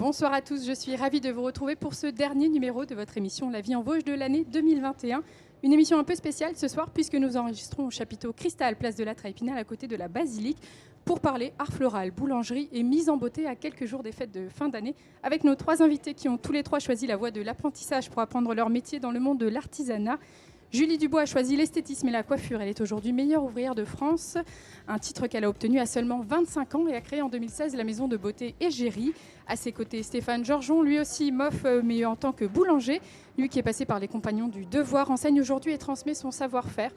Bonsoir à tous, je suis ravie de vous retrouver pour ce dernier numéro de votre émission La vie en Vosges de l'année 2021. Une émission un peu spéciale ce soir puisque nous enregistrons au chapiteau Cristal, place de l'Âtre à Épinal, à côté de la basilique, pour parler art floral, boulangerie et mise en beauté à quelques jours des fêtes de fin d'année, avec nos trois invités qui ont tous les trois choisi la voie de l'apprentissage pour apprendre leur métier dans le monde de l'artisanat. Julie Dubois a choisi l'esthétisme et la coiffure. Elle est aujourd'hui meilleure ouvrière de France, un titre qu'elle a obtenu à seulement 25 ans et a créé en 2016 la maison de beauté Égérie. À ses côtés, Stéphane Georgeon, lui aussi MOF, mais en tant que boulanger. Lui qui est passé par les compagnons du devoir, enseigne aujourd'hui et transmet son savoir-faire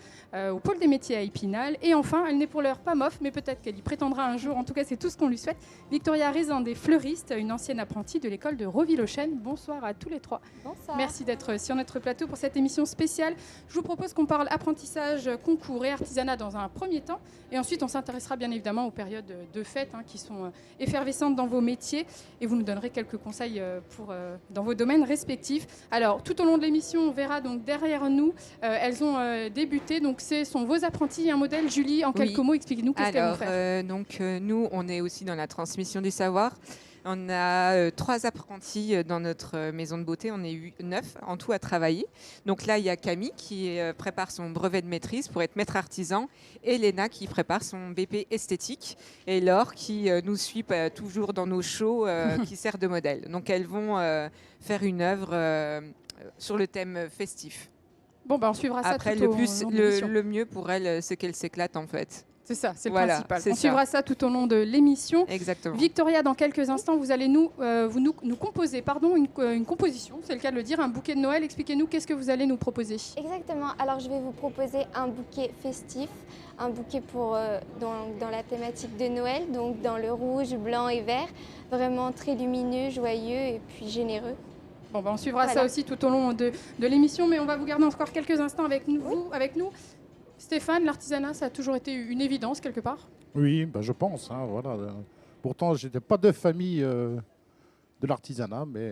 au pôle des métiers à Épinal. Et enfin, elle n'est pour l'heure pas MOF, mais peut-être qu'elle y prétendra un jour. En tout cas, c'est tout ce qu'on lui souhaite. Victoria Rezende, fleuriste, une ancienne apprentie de l'école de Roville-aux-Chênes. Bonsoir à tous les trois. Bonsoir. Merci d'être sur notre plateau pour cette émission spéciale. Je vous propose qu'on parle apprentissage, concours et artisanat dans un premier temps. Et ensuite, on s'intéressera bien évidemment aux périodes de fêtes qui sont effervescentes dans vos métiers. Et vous nous donnerez quelques conseils dans vos domaines respectifs. Alors, tout au long de l'émission, on verra donc derrière nous, elles ont débuté. Donc, ce sont vos apprentis et un modèle. Julie, en quelques mots, expliquez-nous qu'est-ce qu'elles vont faire. Nous, on est aussi dans la transmission du savoir. On a 3 apprentis dans notre maison de beauté. On est 9 en tout à travailler. Donc là, il y a Camille qui prépare son brevet de maîtrise pour être maître artisan et Léna qui prépare son BP esthétique et Laure qui nous suit toujours dans nos shows qui sert de modèle. Donc elles vont faire une œuvre sur le thème festif. Bon, on suivra ça après, tout au long de l'émission. le mieux pour elles, c'est qu'elles s'éclatent en fait. C'est ça, c'est le Voilà, principal. c'est On ça. suivra ça tout au long de l'émission. Exactement. Victoria, dans quelques instants, vous allez nous composer une composition, c'est le cas de le dire, un bouquet de Noël. Expliquez-nous qu'est-ce que vous allez nous proposer. Exactement. Alors, je vais vous proposer un bouquet festif, un bouquet dans la thématique de Noël, donc dans le rouge, blanc et vert, vraiment très lumineux, joyeux et puis généreux. Bon, on suivra ça aussi tout au long de l'émission, mais on va vous garder encore quelques instants avec nous. Stéphane, l'artisanat, ça a toujours été une évidence quelque part? Oui, je pense. Voilà. Pourtant, je n'étais pas de famille de l'artisanat, mais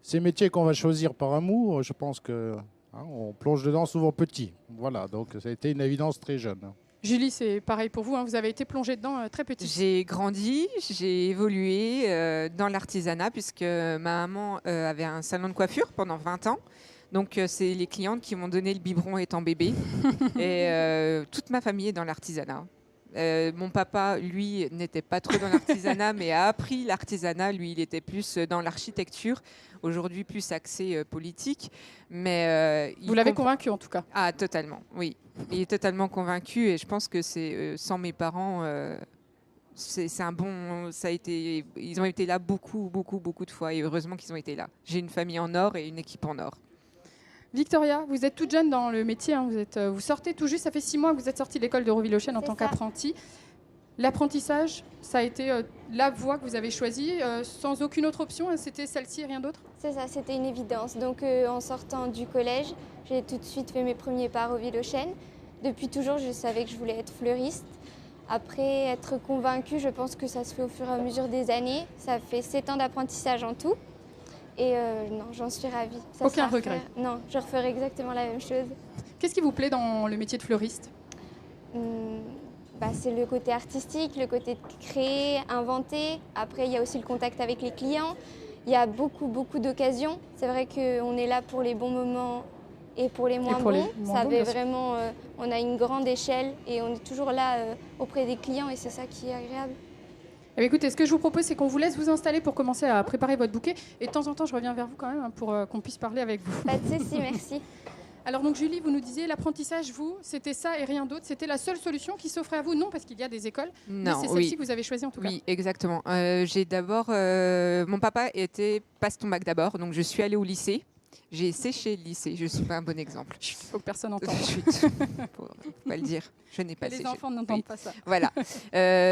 ces métiers qu'on va choisir par amour, je pense que on plonge dedans souvent petit. Voilà, donc ça a été une évidence très jeune. Julie, c'est pareil pour vous, vous avez été plongée dedans très petite. J'ai grandi, j'ai évolué dans l'artisanat puisque ma maman avait un salon de coiffure pendant 20 ans. Donc, c'est les clientes qui m'ont donné le biberon étant bébé. Et toute ma famille est dans l'artisanat. Mon papa, lui, n'était pas trop dans l'artisanat, mais a appris l'artisanat. Lui, il était plus dans l'architecture. Aujourd'hui, plus axé politique. Mais vous l'avez convaincu, en tout cas? Ah, totalement, oui. Il est totalement convaincu. Et je pense que c'est sans mes parents... c'est un bon, ils ont été là beaucoup de fois. Et heureusement qu'ils ont été là. J'ai une famille en or et une équipe en or. Victoria, vous êtes toute jeune dans le métier, vous sortez tout juste, ça fait 6 mois que vous êtes sortie de l'école de Roville-aux-Chênes en tant qu'apprentie. L'apprentissage, ça a été la voie que vous avez choisie, sans aucune autre option, c'était celle-ci et rien d'autre? C'est ça, c'était une évidence. Donc en sortant du collège, j'ai tout de suite fait mes premiers pas à Roville-aux-Chênes. Depuis toujours, je savais que je voulais être fleuriste. Après être convaincue, je pense que ça se fait au fur et à mesure des années. Ça fait 7 ans d'apprentissage en tout. Et non, j'en suis ravie. Aucun regret? Non, je referai exactement la même chose. Qu'est-ce qui vous plaît dans le métier de fleuriste? C'est le côté artistique, le côté de créer, inventer. Après, il y a aussi le contact avec les clients. Il y a beaucoup d'occasions. C'est vrai qu'on est là pour les bons moments et pour les moins bons. Vraiment, on a une grande échelle et on est toujours là auprès des clients et c'est ça qui est agréable. Écoutez, ce que je vous propose, c'est qu'on vous laisse vous installer pour commencer à préparer votre bouquet. Et de temps en temps, je reviens vers vous quand même pour qu'on puisse parler avec vous. Pas de souci, merci. Alors donc Julie, vous nous disiez, l'apprentissage, c'était ça et rien d'autre. C'était la seule solution qui s'offrait à vous? Non, parce qu'il y a des écoles. Non, mais c'est celle-ci que vous avez choisie en tout cas. Oui, exactement. J'ai d'abord... mon papa passe ton bac d'abord, donc je suis allée au lycée. J'ai séché le lycée, je ne suis pas un bon exemple. Il faut que personne n'entende. Faut pas le dire, je n'ai pas séché. Les enfants n'entendent pas ça. Voilà,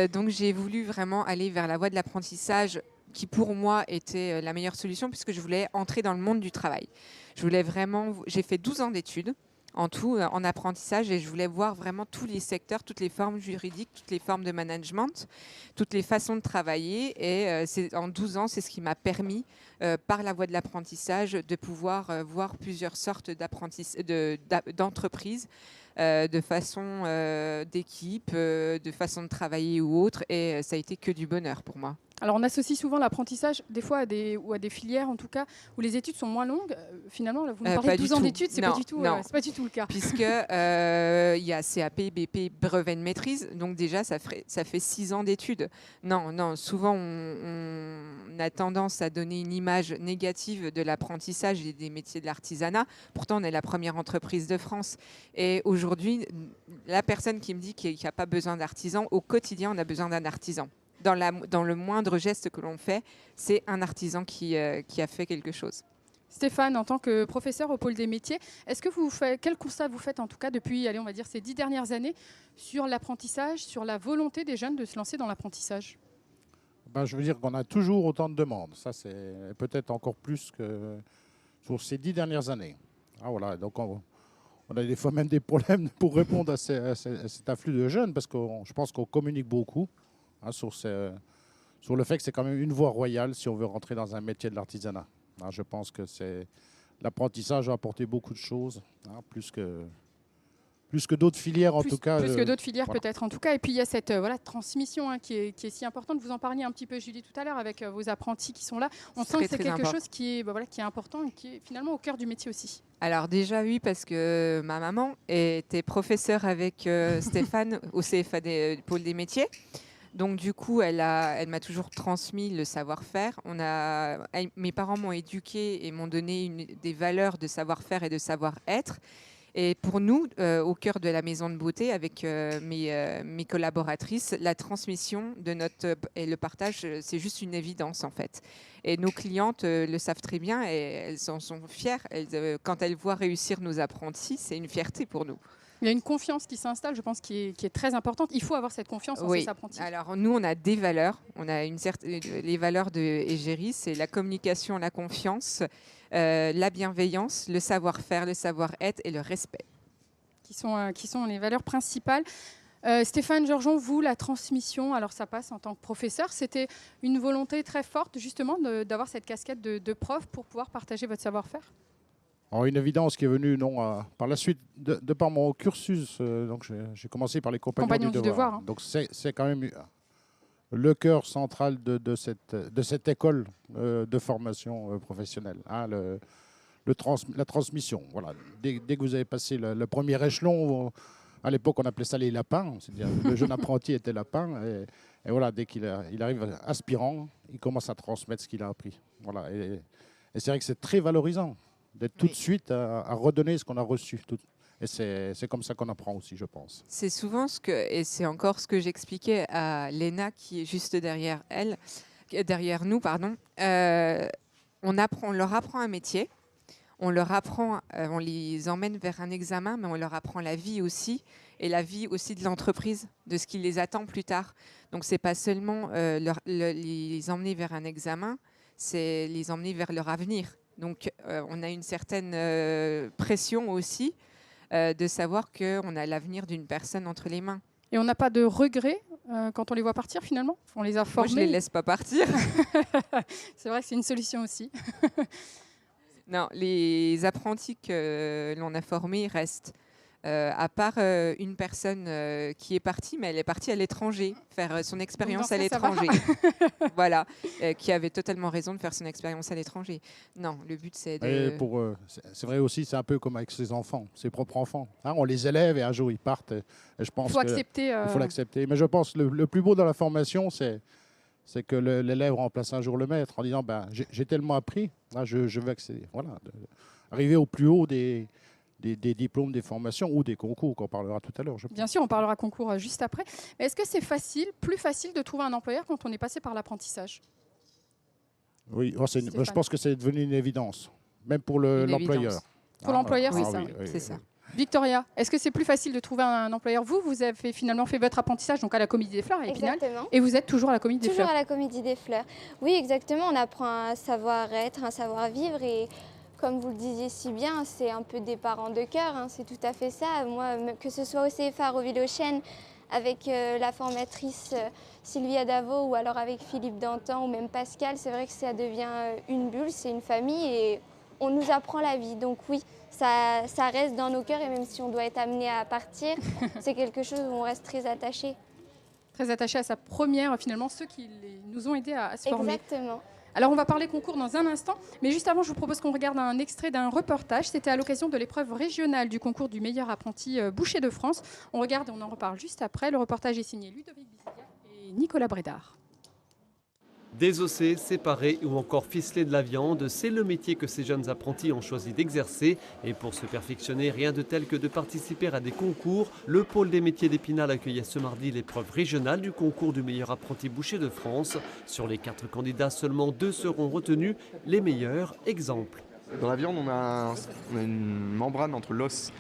donc j'ai voulu vraiment aller vers la voie de l'apprentissage qui pour moi était la meilleure solution puisque je voulais entrer dans le monde du travail. J'ai fait 12 ans d'études en tout, en apprentissage et je voulais voir vraiment tous les secteurs, toutes les formes juridiques, toutes les formes de management, toutes les façons de travailler et en 12 ans, c'est ce qui m'a permis par la voie de l'apprentissage de pouvoir voir plusieurs sortes d'entreprises de façon d'équipe, de façon de travailler ou autre. Et ça a été que du bonheur pour moi. Alors on associe souvent l'apprentissage des fois à des filières en tout cas où les études sont moins longues. Finalement, là, vous nous parlez de 12 ans d'études, c'est pas du tout le cas. Puisque il y a CAP, BP, brevet de maîtrise, donc déjà ça fait 6 ans d'études. Non, souvent on a tendance à donner une image négative de l'apprentissage et des métiers de l'artisanat. Pourtant, on est la première entreprise de France. Et aujourd'hui, la personne qui me dit qu'il n'y a pas besoin d'artisan, au quotidien, on a besoin d'un artisan. Dans le moindre geste que l'on fait, c'est un artisan qui a fait quelque chose. Stéphane, en tant que professeur au pôle des métiers, quel constat vous faites en tout cas depuis, on va dire, ces 10 dernières années sur l'apprentissage, sur la volonté des jeunes de se lancer dans l'apprentissage ? Je veux dire qu'on a toujours autant de demandes. Ça, c'est peut-être encore plus que sur ces 10 dernières années. Voilà. Donc on a des fois même des problèmes pour répondre à cet afflux de jeunes parce que je pense qu'on communique beaucoup. Sur le fait que c'est quand même une voie royale si on veut rentrer dans un métier de l'artisanat. Je pense que l'apprentissage a apporté beaucoup de choses, plus que d'autres filières en tout cas. Plus que d'autres filières voilà. peut-être en tout cas. Et puis il y a cette transmission qui est si importante. Vous en parliez un petit peu Julie tout à l'heure avec vos apprentis qui sont là. On sent que c'est quelque chose qui est important et qui est finalement au cœur du métier aussi. Alors déjà oui, parce que ma maman était professeure avec Stéphane au CFA du pôle des métiers. Donc du coup, elle m'a toujours transmis le savoir-faire. Mes parents m'ont éduquée et m'ont donné des valeurs de savoir-faire et de savoir-être. Et pour nous, au cœur de la maison de beauté, avec mes collaboratrices, la transmission et le partage, c'est juste une évidence en fait. Et nos clientes le savent très bien et elles en sont fières. Quand elles voient réussir nos apprentis, c'est une fierté pour nous. Il y a une confiance qui s'installe, je pense, qui est très importante. Il faut avoir cette confiance en ses apprentis. Alors, nous, on a des valeurs. On a les valeurs de Égérie, c'est la communication, la confiance, la bienveillance, le savoir-faire, le savoir-être et le respect. Qui sont les valeurs principales. Stéphane Georgeon, vous, la transmission, alors ça passe en tant que professeur. C'était une volonté très forte, justement, d'avoir cette casquette de prof pour pouvoir partager votre savoir-faire ? Alors, une évidence qui est venue par la suite de par mon cursus. Donc j'ai commencé par les compagnons du devoir. Donc c'est quand même le cœur central de cette école de formation professionnelle. La transmission. Voilà. Dès que vous avez passé le premier échelon, à l'époque on appelait ça les lapins. C'est-à-dire le jeune apprenti était lapin. Et voilà, dès qu'il arrive aspirant, il commence à transmettre ce qu'il a appris. Voilà. Et c'est vrai que c'est très valorisant d'être tout de suite à redonner ce qu'on a reçu. Et c'est comme ça qu'on apprend aussi, je pense. C'est souvent et c'est encore ce que j'expliquais à Léna qui est juste derrière nous, pardon. On leur apprend un métier, on les emmène vers un examen, mais on leur apprend la vie aussi, et la vie aussi de l'entreprise, de ce qui les attend plus tard. Donc c'est pas seulement les emmener vers un examen, c'est les emmener vers leur avenir. Donc, on a une certaine pression aussi de savoir qu'on a l'avenir d'une personne entre les mains. Et on n'a pas de regret quand on les voit partir finalement ? On les a formés. Moi, je ne les laisse pas partir. C'est vrai que c'est une solution aussi. Non, les apprentis que l'on a formés restent. À part une personne qui est partie, mais elle est partie à l'étranger, faire son expérience à l'étranger. Voilà, qui avait totalement raison de faire son expérience à l'étranger. Non, le but c'est de... c'est vrai aussi, c'est un peu comme avec ses enfants, ses propres enfants. On les élève et un jour ils partent. Et je pense il faut l'accepter. Mais je pense que le plus beau dans la formation, c'est que l'élève remplace un jour le maître en disant j'ai tellement appris, je veux accéder. Voilà, arriver au plus haut des diplômes, des formations ou des concours qu'on parlera tout à l'heure. Bien sûr, on parlera concours juste après. Mais est-ce que c'est plus facile de trouver un employeur quand on est passé par l'apprentissage ? Oui, je pense que c'est devenu une évidence, même pour l'employeur. Pour l'employeur, c'est ça. Oui, c'est ça. Victoria, est-ce que c'est plus facile de trouver un employeur ? Vous avez finalement fait votre apprentissage donc à la Comédie des Fleurs à Épinal. Exactement. Et vous êtes toujours à la Comédie des Fleurs. Toujours à la Comédie des Fleurs. Oui, exactement. On apprend un savoir-être, un savoir-vivre et... Comme vous le disiez si bien, c'est un peu des parents de cœur, c'est tout à fait ça. Moi, que ce soit au CFA à Roville-aux-Chênes, avec la formatrice Sylvia Davot ou alors avec Philippe Dantan ou même Pascal, c'est vrai que ça devient une bulle, c'est une famille et on nous apprend la vie. Donc oui, ça reste dans nos cœurs et même si on doit être amené à partir, c'est quelque chose où on reste très attaché. Très attaché à sa première, finalement, ceux qui nous ont aidés à se former. Exactement. Alors, on va parler concours dans un instant, mais juste avant, je vous propose qu'on regarde un extrait d'un reportage. C'était à l'occasion de l'épreuve régionale du concours du meilleur apprenti boucher de France. On regarde et on en reparle juste après. Le reportage est signé Ludovic Bizilia et Nicolas Brédard. Désosser, séparer ou encore ficeler de la viande, c'est le métier que ces jeunes apprentis ont choisi d'exercer. Et pour se perfectionner, rien de tel que de participer à des concours. Le pôle des métiers d'Épinal accueillait ce mardi l'épreuve régionale du concours du meilleur apprenti boucher de France. Sur les 4 candidats, seulement 2 seront retenus, les meilleurs exemples. Dans la viande, on a une membrane entre l'os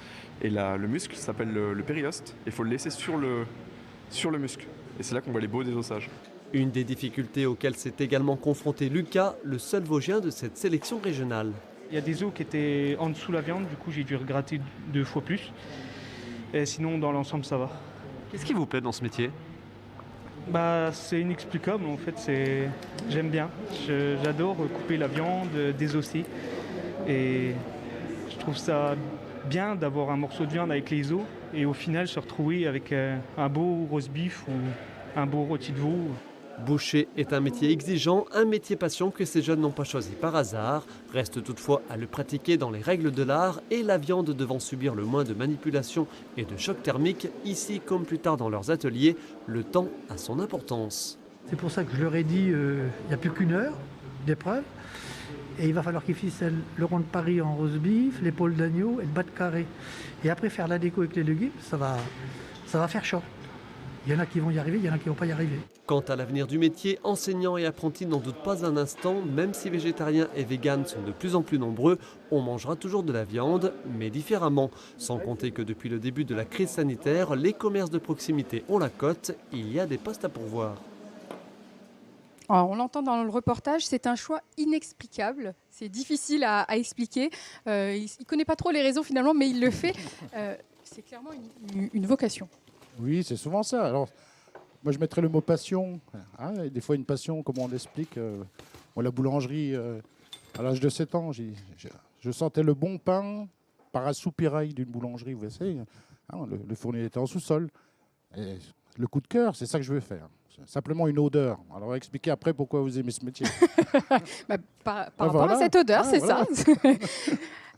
et le muscle, ça s'appelle le périoste. Il faut le laisser sur le muscle. Et c'est là qu'on voit les beaux désossages. Une des difficultés auxquelles s'est également confronté Lucas, le seul Vosgien de cette sélection régionale. Il y a des os qui étaient en dessous de la viande, du coup j'ai dû regratter 2 fois plus. Et sinon, dans l'ensemble, ça va. Qu'est-ce qui vous plaît dans ce métier ? C'est inexplicable en fait, j'aime bien. J'adore couper la viande, désosser. Et je trouve ça bien d'avoir un morceau de viande avec les os et au final se retrouver avec un beau roast beef ou un beau rôti de veau. Boucher est un métier exigeant, un métier passion que ces jeunes n'ont pas choisi par hasard. Reste toutefois à le pratiquer dans les règles de l'art et la viande devant subir le moins de manipulations et de chocs thermiques, ici comme plus tard dans leurs ateliers, le temps a son importance. C'est pour ça que je leur ai dit, il n'y a plus qu'une heure d'épreuve. Et il va falloir qu'ils ficellent le rond de Paris en roast beef, l'épaule d'agneau et le bas de carré. Et après faire la déco avec les légumes, ça va faire chaud. Il y en a qui vont y arriver, il y en a qui ne vont pas y arriver. Quant à l'avenir du métier, enseignants et apprentis n'en doutent pas un instant. Même si végétariens et véganes sont de plus en plus nombreux, on mangera toujours de la viande, mais différemment. Sans compter que depuis le début de la crise sanitaire, les commerces de proximité ont la cote. Il y a des postes à pourvoir. Alors, on l'entend dans le reportage, c'est un choix inexplicable. C'est difficile à expliquer. Il ne connaît pas trop les raisons finalement, mais il le fait. C'est clairement une vocation. Oui, c'est souvent ça. Alors, moi, je mettrais le mot passion. Et des fois, une passion, comme on l'explique. Moi, la boulangerie, à l'âge de 7 ans, je sentais le bon pain par un soupirail d'une boulangerie, vous savez. Le fournil était en sous-sol. Et le coup de cœur, c'est ça que je veux faire. C'est simplement une odeur. Alors, on va expliquer après pourquoi vous aimez ce métier. Par rapport à cette odeur, c'est voilà. Ça.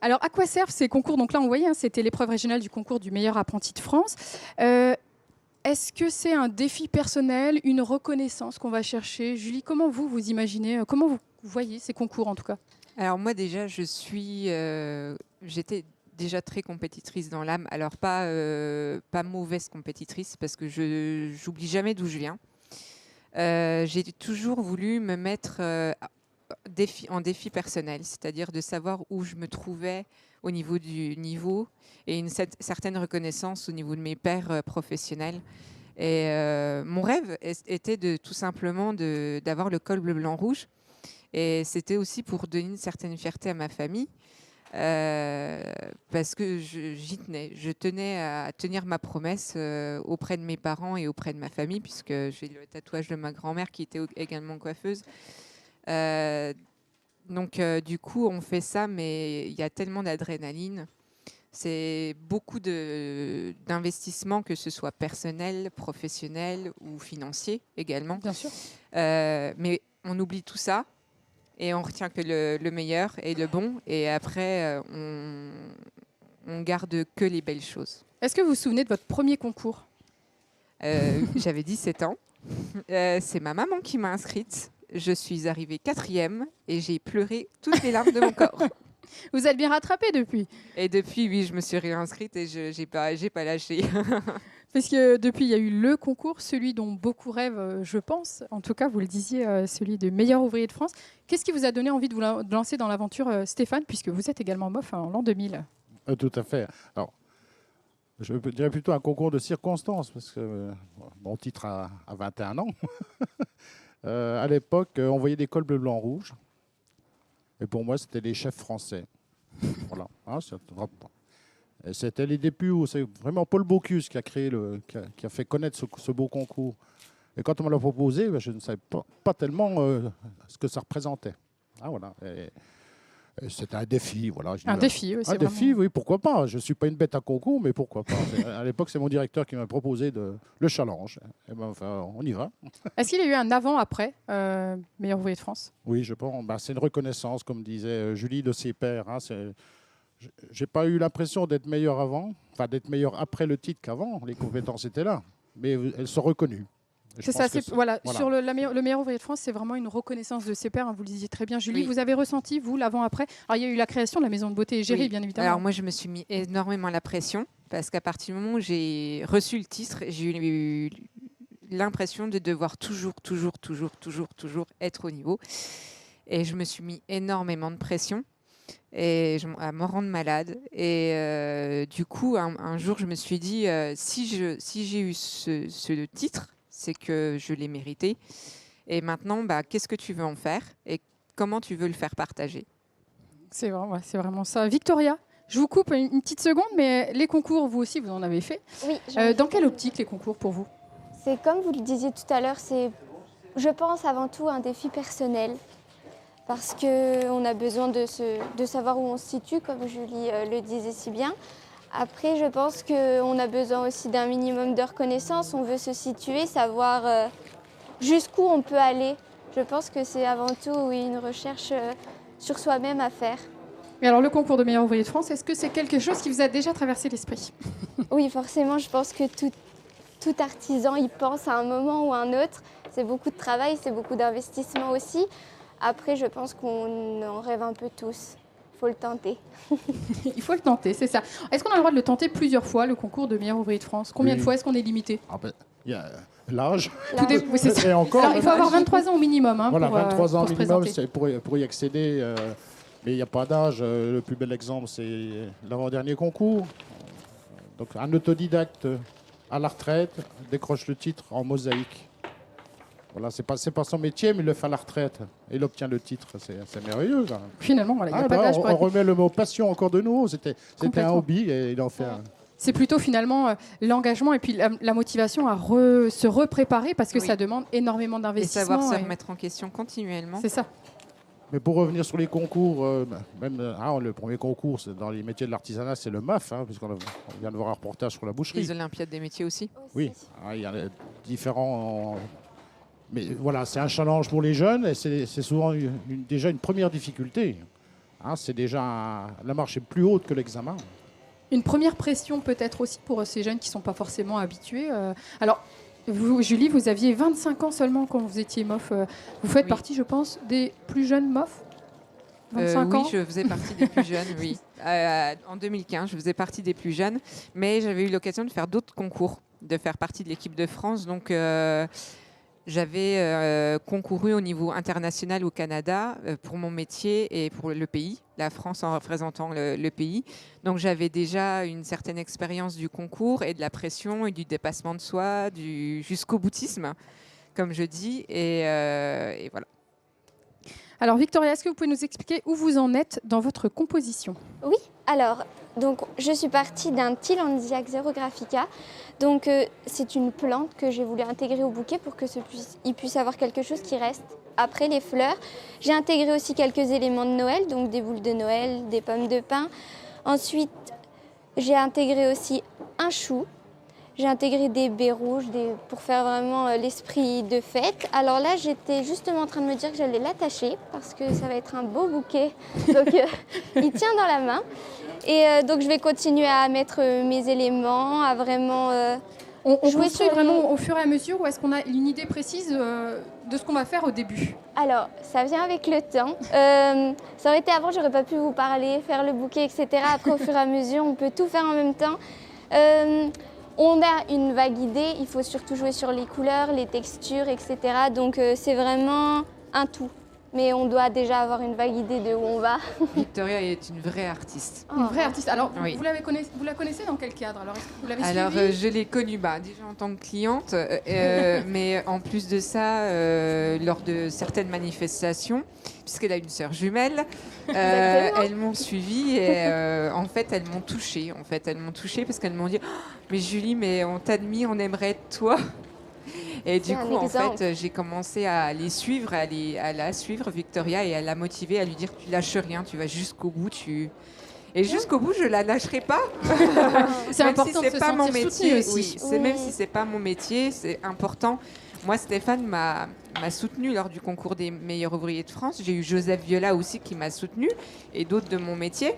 Alors, à quoi servent ces concours ? Donc là, on voyait, c'était l'épreuve régionale du concours du meilleur apprenti de France. Est-ce que c'est un défi personnel, une reconnaissance qu'on va chercher ? Julie, comment vous imaginez, comment vous voyez ces concours en tout cas ? Alors moi déjà, j'étais déjà très compétitrice dans l'âme. Alors pas mauvaise compétitrice parce que j'oublie jamais d'où je viens. J'ai toujours voulu me mettre en défi personnel, c'est-à-dire de savoir où je me trouvais au niveau du niveau et une certaine reconnaissance au niveau de mes pairs professionnels. Et mon rêve était tout simplement d'avoir le col bleu, blanc, rouge. Et c'était aussi pour donner une certaine fierté à ma famille. Parce que j'y tenais. Je tenais à tenir ma promesse auprès de mes parents et auprès de ma famille, puisque j'ai le tatouage de ma grand-mère qui était également coiffeuse. Donc, du coup, on fait ça, mais il y a tellement d'adrénaline. C'est beaucoup d'investissements, que ce soit personnel, professionnel ou financier également. Bien sûr. Mais on oublie tout ça. Et on retient que le meilleur et le bon. Et après, on garde que les belles choses. Est-ce que vous vous souvenez de votre premier concours ? J'avais 17 ans. C'est ma maman qui m'a inscrite. Je suis arrivée 4e et j'ai pleuré toutes les larmes de mon corps. Vous êtes bien rattrapée depuis ? Et depuis, oui, je me suis réinscrite et je n'ai pas lâché. Parce que depuis, il y a eu le concours, celui dont beaucoup rêvent, je pense. En tout cas, vous le disiez, celui de meilleur ouvrier de France. Qu'est-ce qui vous a donné envie de vous lancer dans l'aventure, Stéphane, puisque vous êtes également MOF en l'an 2000 ? Tout à fait. Alors, je dirais plutôt un concours de circonstances, parce que mon titre a 21 ans. À l'époque, on voyait des cols bleu, blanc, rouge. Et pour moi, c'était les chefs français. Voilà. C'était les débuts où c'est vraiment Paul Bocuse qui a créé qui a fait connaître ce beau concours. Et quand on me l'a proposé, je ne savais pas tellement ce que ça représentait. Voilà. C'était un défi, voilà. Un défi, oui. Un défi, oui, pourquoi pas. Je ne suis pas une bête à concours, mais pourquoi pas. À l'époque, c'est mon directeur qui m'a proposé le challenge. Et ben, enfin, on y va. Est-ce qu'il y a eu un avant-après meilleur ouvrier de France? Oui, je pense. Ben, c'est une reconnaissance, comme disait Julie, de ses pairs. Hein. J'ai pas eu l'impression d'être meilleur avant, enfin d'être meilleur après le titre qu'avant. Les compétences étaient là, mais elles sont reconnues. C'est ça, voilà. Sur le meilleur ouvrier de France, c'est vraiment une reconnaissance de ses pairs. Hein, vous le disiez très bien, Julie. Oui. Vous avez ressenti, vous, l'avant-après? Alors, il y a eu la création de la maison de beauté égérie, bien évidemment. Alors, moi, je me suis mis énormément la pression parce qu'à partir du moment où j'ai reçu le titre, j'ai eu l'impression de devoir toujours être au niveau. Et je me suis mis énormément de pression et à me rendre malade. Et du coup, un jour, je me suis dit, si j'ai eu ce titre, c'est que je l'ai mérité. Et maintenant, qu'est-ce que tu veux en faire et comment tu veux le faire partager? C'est vraiment ça. Victoria, je vous coupe une petite seconde, mais les concours, vous aussi, vous en avez fait. Oui. Dans quelle optique les concours pour vous? C'est comme vous le disiez tout à l'heure, c'est, je pense, avant tout un défi personnel. Parce qu'on a besoin de savoir où on se situe, comme Julie le disait si bien. Après, je pense qu'on a besoin aussi d'un minimum de reconnaissance. On veut se situer, savoir jusqu'où on peut aller. Je pense que c'est avant tout une recherche sur soi-même à faire. Et alors, le concours de meilleur ouvrier de France, est-ce que c'est quelque chose qui vous a déjà traversé l'esprit? Oui, forcément. Je pense que tout artisan y pense à un moment ou à un autre. C'est beaucoup de travail, c'est beaucoup d'investissement aussi. Après, je pense qu'on en rêve un peu tous. Il faut le tenter. Il faut le tenter, c'est ça. Est-ce qu'on a le droit de le tenter plusieurs fois, le concours de meilleur ouvrier de France? Combien de fois est-ce qu'on est limité? Il y a l'âge. Oui, c'est ça. Alors, il faut avoir 23 ans au minimum. Hein, voilà, pour, 23 ans minimum pour y accéder. Mais il n'y a pas d'âge. Le plus bel exemple, c'est l'avant-dernier concours. Donc, un autodidacte à la retraite décroche le titre en mosaïque. Voilà, c'est pas son métier, mais il le fait à la retraite. Et il obtient le titre. C'est merveilleux. Ça. Finalement, voilà, il n'y a pas d'âge. On remet le mot passion encore de nouveau. C'était un hobby et il en fait un. C'est plutôt finalement l'engagement et puis la motivation à se repréparer parce que ça demande énormément d'investissement. Et savoir se remettre en question continuellement. C'est ça. Mais pour revenir sur les concours, le premier concours dans les métiers de l'artisanat, c'est le MAF, puisqu'on vient de voir un reportage sur la boucherie. Les Olympiades des métiers aussi. Oui, il y a différents... Mais voilà, c'est un challenge pour les jeunes et c'est souvent déjà une première difficulté. C'est déjà la marche est plus haute que l'examen. Une première pression peut-être aussi pour ces jeunes qui ne sont pas forcément habitués. Alors, vous, Julie, vous aviez 25 ans seulement quand vous étiez MOF. Vous faites partie, je pense, des plus jeunes MOF 25 ans. Oui, je faisais partie des plus jeunes, oui. En 2015, je faisais partie des plus jeunes. Mais j'avais eu l'occasion de faire d'autres concours, de faire partie de l'équipe de France. Donc... j'avais concouru au niveau international au Canada pour mon métier et pour le pays, la France en représentant le pays. Donc j'avais déjà une certaine expérience du concours et de la pression et du dépassement de soi, jusqu'au boutisme, comme je dis. Et voilà. Alors Victoria, est-ce que vous pouvez nous expliquer où vous en êtes dans votre composition? Oui, alors donc, je suis partie d'un Tillandsia xerographica. Donc c'est une plante que j'ai voulu intégrer au bouquet pour que il puisse avoir quelque chose qui reste après les fleurs. J'ai intégré aussi quelques éléments de Noël, donc des boules de Noël, des pommes de pin. Ensuite, j'ai intégré aussi un chou. J'ai intégré des baies rouges pour faire vraiment l'esprit de fête. Alors là, j'étais justement en train de me dire que j'allais l'attacher parce que ça va être un beau bouquet. Donc il tient dans la main. Et donc je vais continuer à mettre mes éléments, à vraiment on construit vraiment au fur et à mesure ou est-ce qu'on a une idée précise de ce qu'on va faire au début? Alors, ça vient avec le temps. Ça aurait été avant, j'aurais pas pu vous parler, faire le bouquet, etc. Après, au fur et à mesure, on peut tout faire en même temps. On a une vague idée, il faut surtout jouer sur les couleurs, les textures, etc. Donc c'est vraiment un tout. Mais on doit déjà avoir une vague idée de où on va. Victoria est une vraie artiste. Une vraie artiste. Alors, oui. vous la connaissez dans quel cadre? Alors, vous l'avez suivie? Alors, je l'ai connue déjà en tant que cliente, mais en plus de ça, lors de certaines manifestations, puisqu'elle a une sœur jumelle, elles m'ont suivie et en fait, elles m'ont touchée. Elles m'ont touchée parce qu'elles m'ont dit oh, « Mais Julie, mais on t'admire, on aimerait être toi ». Et du C'est un coup, en exemple. fait, j'ai commencé à les suivre, à la suivre, Victoria, et à la motiver, à lui dire tu lâches rien, tu vas jusqu'au bout, Et jusqu'au bout, je la lâcherai pas. C'est Même important si de c'est se pas mon sentir soutenu métier. aussi. Oui, même si c'est pas mon métier, c'est important. Moi, Stéphane m'a soutenu lors du concours des meilleurs ouvriers de France. J'ai eu Joseph Viola aussi qui m'a soutenu et d'autres de mon métier.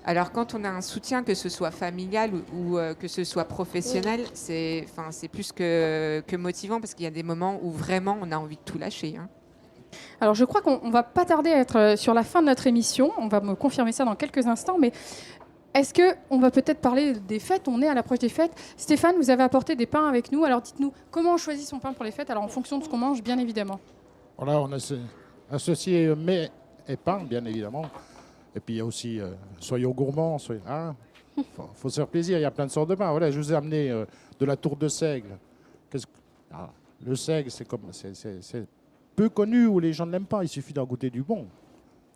Alors, quand on a un soutien, que ce soit familial ou que ce soit professionnel, c'est plus que motivant parce qu'il y a des moments où vraiment on a envie de tout lâcher. Hein. Alors, je crois qu'on va pas tarder à être sur la fin de notre émission. On va me confirmer ça dans quelques instants. Mais est-ce qu'on va peut-être parler des fêtes? On est à l'approche des fêtes. Stéphane, vous avez apporté des pains avec nous. Alors, dites-nous, comment on choisit son pain pour les fêtes? Alors, en fonction de ce qu'on mange, bien évidemment. Voilà, on a associé mets et pain, bien évidemment. Et puis il y a aussi soyons gourmands, faut se faire plaisir, il y a plein de sortes de pains. Voilà, je vous ai amené de la tour de seigle. Le seigle, c'est peu connu ou les gens ne l'aiment pas, il suffit d'en goûter du bon.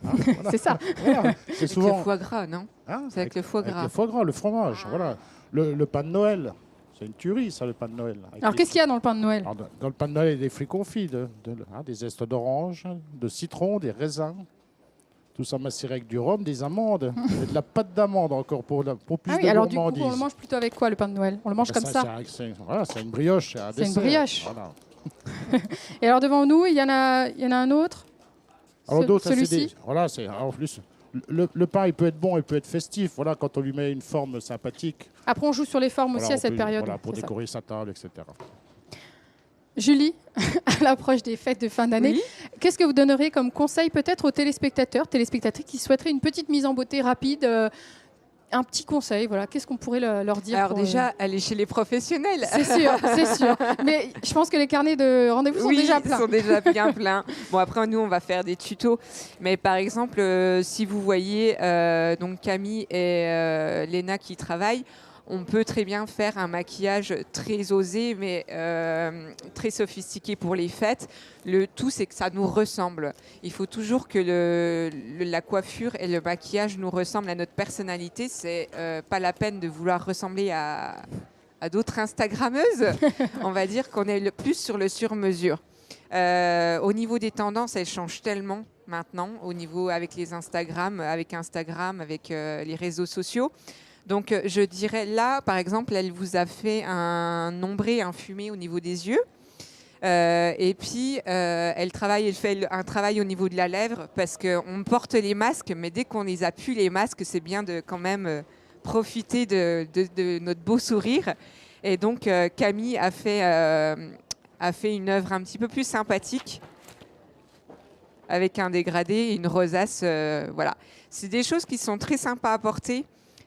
Hein, voilà. C'est ça. Voilà. C'est Avec souvent le foie gras, non? C'est avec le foie gras. Avec le foie gras, le fromage, voilà. Le pain de Noël, c'est une tuerie ça, le pain de Noël. Alors, qu'est-ce qu'il y a dans le pain de Noël? Alors, dans le pain de Noël, il y a des fruits confits, des zestes d'orange, de citron, des raisins. Tout ça macéré avec du rhum, des amandes, et de la pâte d'amande encore pour plus de alors du coup, gourmandise. on le mange plutôt avec quoi, le pain de Noël? On le mange comme ça? C'est une brioche, c'est un C'est une dessert. brioche. Voilà. Et alors, devant nous, il y en a un autre? Alors d'autres, celui-ci? Voilà, en plus, le pain, il peut être bon, il peut être festif. Voilà, quand on lui met une forme sympathique. Après, on joue sur les formes aussi Voilà, à cette période. Voilà, pour c'est ça. décorer sa table, etc. Julie, à l'approche des fêtes de fin d'année, Oui. qu'est-ce que vous donneriez comme conseil peut-être aux téléspectatrices qui souhaiteraient une petite mise en beauté rapide, un petit conseil, voilà, qu'est-ce qu'on pourrait leur dire? Alors déjà, aller chez les professionnels. C'est sûr, c'est sûr. Mais je pense que les carnets de rendez-vous sont déjà pleins. Ils sont déjà bien pleins. Bon, après, nous, on va faire des tutos. Mais par exemple, si vous voyez donc Camille et Léna qui travaillent, on peut très bien faire un maquillage très osé, mais très sophistiqué pour les fêtes. Le tout, c'est que ça nous ressemble. Il faut toujours que la coiffure et le maquillage nous ressemblent à notre personnalité. C'est pas la peine de vouloir ressembler à d'autres Instagrammeuses. On va dire qu'on est plus sur le sur-mesure. Au niveau des tendances, elles changent tellement maintenant, avec Instagram, avec les réseaux sociaux. Donc, je dirais là, par exemple, elle vous a fait un ombré, un fumé au niveau des yeux. Et puis, elle fait un travail au niveau de la lèvre parce qu'on porte les masques, mais dès qu'on les a pu, les masques, c'est bien de quand même profiter de notre beau sourire. Et donc, Camille a fait une œuvre un petit peu plus sympathique avec un dégradé, une rosace. Voilà. C'est des choses qui sont très sympas à porter.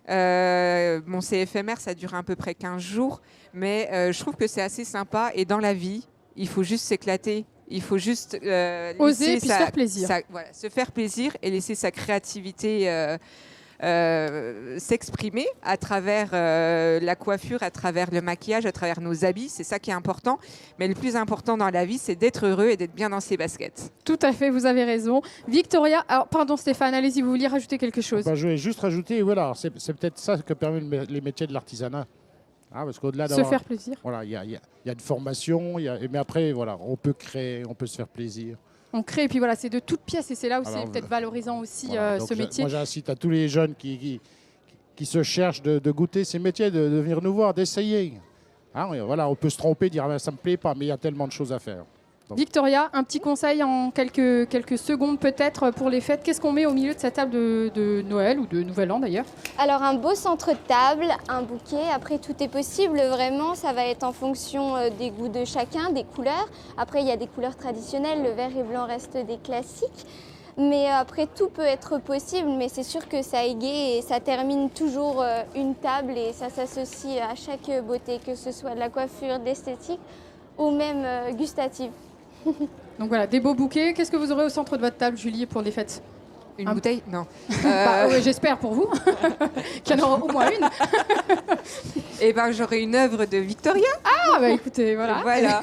C'est éphémère, ça dure à peu près 15 jours, mais je trouve que c'est assez sympa. Et dans la vie, il faut juste s'éclater. Il faut juste oser et puis se faire plaisir. Se faire plaisir et laisser sa créativité s'exprimer à travers la coiffure, à travers le maquillage, à travers nos habits. C'est ça qui est important. Mais le plus important dans la vie, c'est d'être heureux et d'être bien dans ses baskets. Tout à fait, vous avez raison. Victoria, alors pardon Stéphane, allez-y, vous vouliez rajouter quelque chose? Je vais juste rajouter, voilà, c'est peut-être ça que permettent les métiers de l'artisanat. Parce qu'au-delà se faire plaisir. Voilà, il y a une formation, mais après, voilà, on peut créer, on peut se faire plaisir. On crée, et puis voilà, c'est de toutes pièces, et c'est là où c'est peut-être valorisant aussi ce métier. Moi, j'incite à tous les jeunes qui se cherchent de goûter ces métiers, de venir nous voir, d'essayer. Voilà, on peut se tromper, dire ça me plaît pas, mais il y a tellement de choses à faire. Donc. Victoria, un petit conseil en quelques secondes peut-être pour les fêtes. Qu'est-ce qu'on met au milieu de cette table de Noël ou de Nouvel An d'ailleurs? Alors un beau centre de table, un bouquet, après tout est possible, vraiment ça va être en fonction des goûts de chacun, des couleurs. Après il y a des couleurs traditionnelles, le vert et blanc restent des classiques. Mais après tout peut être possible, mais c'est sûr que ça égaye et ça termine toujours une table et ça s'associe à chaque beauté, que ce soit de la coiffure, de l'esthétique ou même gustative. Donc voilà, des beaux bouquets. Qu'est-ce que vous aurez au centre de votre table, Julie, pour les fêtes? Une bouteille? Non. Ouais, j'espère pour vous qu'il y en aura au moins une. Eh ben, j'aurai une œuvre de Victoria. Ah, bah écoutez, voilà. Voilà.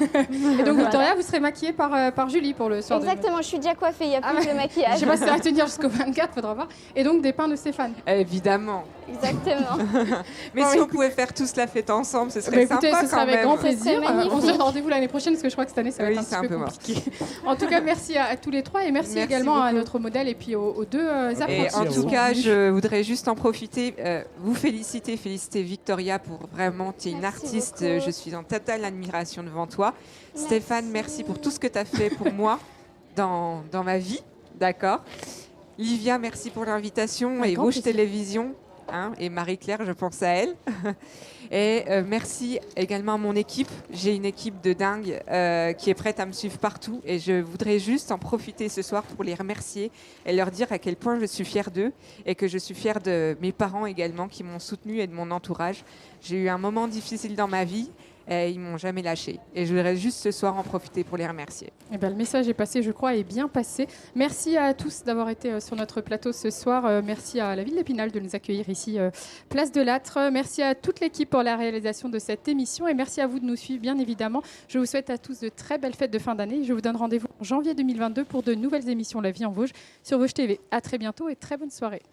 Et donc, Victoria, vous serez maquillée par Julie pour le soir. Exactement, je suis déjà coiffée, il n'y a plus de Je maquillage. sais pas si ça va tenir jusqu'au 24, faudra voir. Et donc, des pains de Stéphane. Évidemment. Exactement. Mais si on pouvait faire tous la fête ensemble, ce serait écoutez, sympa ce sera quand avec même. grand plaisir. magnifique. On se donne rendez-vous l'année prochaine parce que je crois que cette année ça va Oui, être c'est un petit peu mort. compliqué. En tout cas, merci à tous les trois et merci également à notre modèle et puis aux deux apprentis. Et en à tout vous. cas, je voudrais juste en profiter, vous féliciter Victoria pour vraiment, tu es une Merci artiste, beaucoup. je suis en totale admiration devant toi. Merci. Stéphane, merci pour tout ce que tu as fait pour moi dans ma vie, d'accord. Livia, merci pour l'invitation et grand Rouge plaisir. Télévision. Hein, et Marie-Claire, je pense à elle. Et merci également à mon équipe. J'ai une équipe de dingue qui est prête à me suivre partout. Et je voudrais juste en profiter ce soir pour les remercier et leur dire à quel point je suis fière d'eux et que je suis fière de mes parents également qui m'ont soutenue et de mon entourage. J'ai eu un moment difficile dans ma vie et ils m'ont jamais lâché. Et je voudrais juste ce soir en profiter pour les remercier. Eh ben, le message est passé, je crois, et bien passé. Merci à tous d'avoir été sur notre plateau ce soir. Merci à la ville d'Épinal de nous accueillir ici, place de l'Âtre. Merci à toute l'équipe pour la réalisation de cette émission et merci à vous de nous suivre, bien évidemment. Je vous souhaite à tous de très belles fêtes de fin d'année. Je vous donne rendez-vous en janvier 2022 pour de nouvelles émissions La Vie en Vosges sur Vosges TV. À très bientôt et très bonne soirée.